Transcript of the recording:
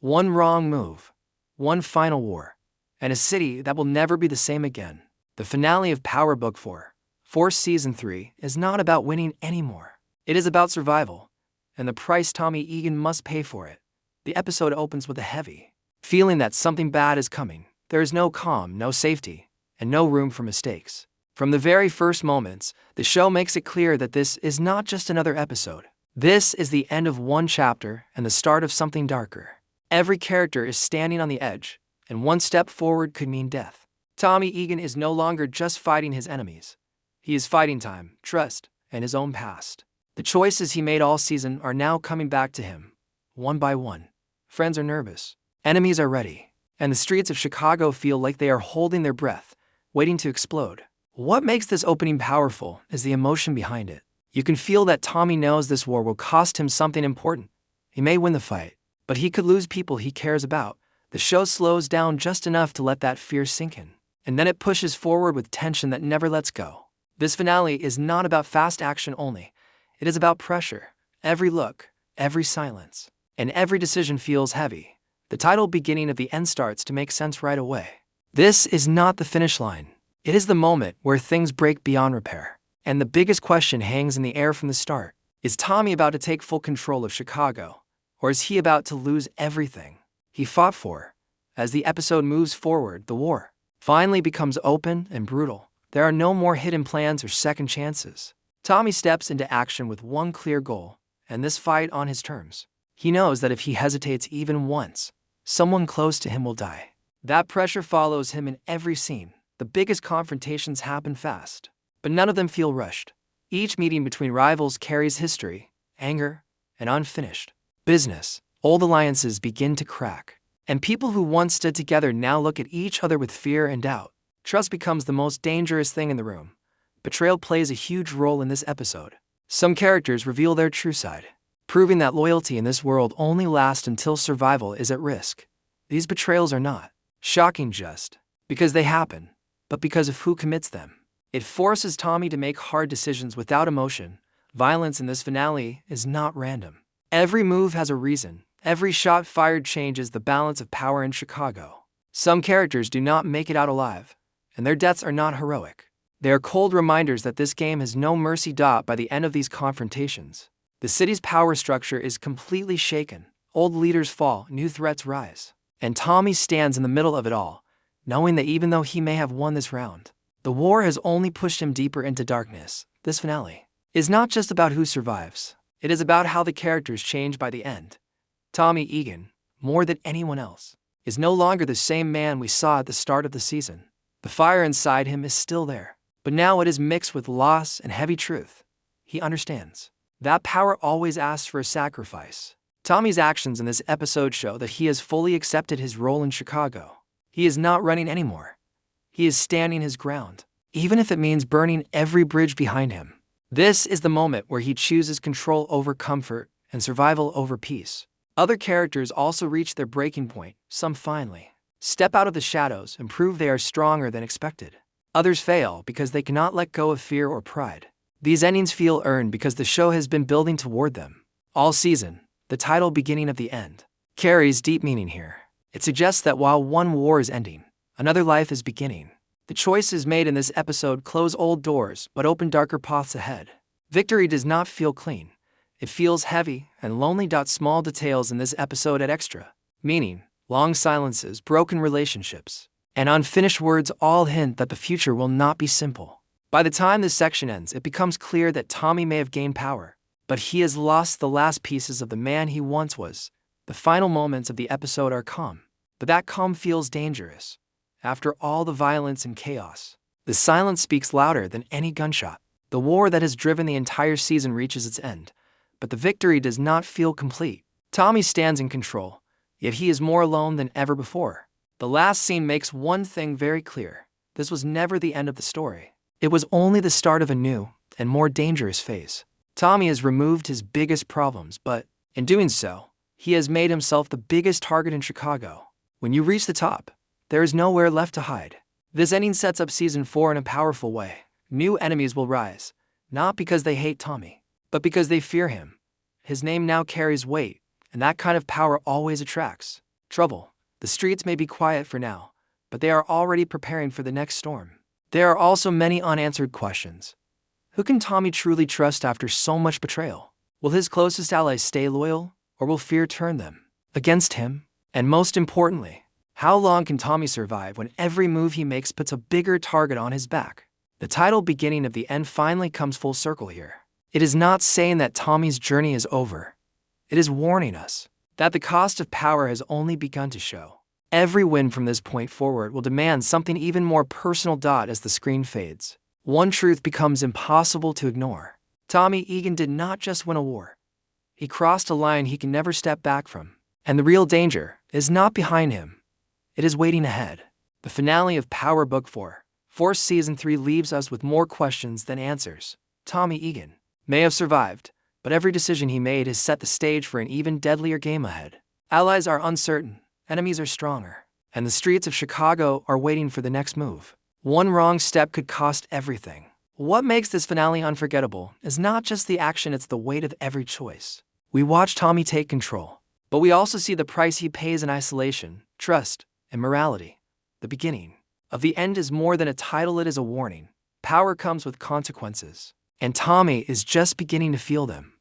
One wrong move, one final war, and a city that will never be the same again. The finale of Power Book 4, Force Season 3, is not about winning anymore. It is about survival, and the price Tommy Egan must pay for it. The episode opens with a heavy feeling that something bad is coming. There is no calm, no safety, and no room for mistakes. From the very first moments, the show makes it clear that this is not just another episode. This is the end of one chapter and the start of something darker. Every character is standing on the edge, and one step forward could mean death. Tommy Egan is no longer just fighting his enemies. He is fighting time, trust, and his own past. The choices he made all season are now coming back to him, one by one. Friends are nervous, enemies are ready, and the streets of Chicago feel like they are holding their breath, waiting to explode. What makes this opening powerful is the emotion behind it. You can feel that Tommy knows this war will cost him something important. He may win the fight, but he could lose people he cares about. The show slows down just enough to let that fear sink in, and then it pushes forward with tension that never lets go. This finale is not about fast action only. It is about pressure. Every look, every silence, and every decision feels heavy. The title beginning of the end starts to make sense right away. This is not the finish line. It is the moment where things break beyond repair. And the biggest question hangs in the air from the start. Is Tommy about to take full control of Chicago? Or is he about to lose everything he fought for? As the episode moves forward, the war finally becomes open and brutal. There are no more hidden plans or second chances. Tommy steps into action with one clear goal, and this fight on his terms. He knows that if he hesitates even once, someone close to him will die. That pressure follows him in every scene. The biggest confrontations happen fast, but none of them feel rushed. Each meeting between rivals carries history, anger, and unfinished business. Old alliances begin to crack, and people who once stood together now look at each other with fear and doubt. Trust becomes the most dangerous thing in the room. Betrayal plays a huge role in this episode. Some characters reveal their true side, proving that loyalty in this world only lasts until survival is at risk. These betrayals are not shocking just because they happen, but because of who commits them. It forces Tommy to make hard decisions without emotion. Violence in this finale is not random. Every move has a reason. Every shot fired changes the balance of power in Chicago. Some characters do not make it out alive, and their deaths are not heroic. They are cold reminders that this game has no mercy. By the end of these confrontations, the city's power structure is completely shaken. Old leaders fall, new threats rise, and Tommy stands in the middle of it all, knowing that even though he may have won this round, the war has only pushed him deeper into darkness. This finale is not just about who survives. It is about how the characters change by the end. Tommy Egan, more than anyone else, is no longer the same man we saw at the start of the season. The fire inside him is still there, but now it is mixed with loss and heavy truth. He understands that power always asks for a sacrifice. Tommy's actions in this episode show that he has fully accepted his role in Chicago. He is not running anymore. He is standing his ground, even if it means burning every bridge behind him. This is the moment where he chooses control over comfort and survival over peace. Other characters also reach their breaking point. Some finally step out of the shadows and prove they are stronger than expected. Others fail because they cannot let go of fear or pride. These endings feel earned because the show has been building toward them all season. The title beginning of the end carries deep meaning here. It suggests that while one war is ending, another life is beginning. The choices made in this episode close old doors but open darker paths ahead. Victory does not feel clean. It feels heavy and lonely. Small details in this episode add extra meaning. Long silences, broken relationships, and unfinished words all hint that the future will not be simple. By the time this section ends, it becomes clear that Tommy may have gained power, but he has lost the last pieces of the man he once was. The final moments of the episode are calm, but that calm feels dangerous. After all the violence and chaos, the silence speaks louder than any gunshot. The war that has driven the entire season reaches its end, but the victory does not feel complete. Tommy stands in control, yet he is more alone than ever before. The last scene makes one thing very clear. This was never the end of the story. It was only the start of a new and more dangerous phase. Tommy has removed his biggest problems, but in doing so, he has made himself the biggest target in Chicago. When you reach the top, there is nowhere left to hide. This ending sets up Season 4 in a powerful way. New enemies will rise, not because they hate Tommy, but because they fear him. His name now carries weight, and that kind of power always attracts trouble. The streets may be quiet for now, but they are already preparing for the next storm. There are also many unanswered questions. Who can Tommy truly trust after so much betrayal? Will his closest allies stay loyal, or will fear turn them against him? And most importantly, how long can Tommy survive when every move he makes puts a bigger target on his back? The title beginning of the end finally comes full circle here. It is not saying that Tommy's journey is over. It is warning us that the cost of power has only begun to show. Every win from this point forward will demand something even more personal. As the screen fades, one truth becomes impossible to ignore. Tommy Egan did not just win a war. He crossed a line he can never step back from. And the real danger is not behind him. It is waiting ahead. The finale of Power Book 4, Force Season 3 leaves us with more questions than answers. Tommy Egan may have survived, but every decision he made has set the stage for an even deadlier game ahead. Allies are uncertain, enemies are stronger, and the streets of Chicago are waiting for the next move. One wrong step could cost everything. What makes this finale unforgettable is not just the action, it's the weight of every choice. We watch Tommy take control, but we also see the price he pays in isolation, trust, and morality. The beginning of the end is more than a title, it is a warning. Power comes with consequences, and Tommy is just beginning to feel them.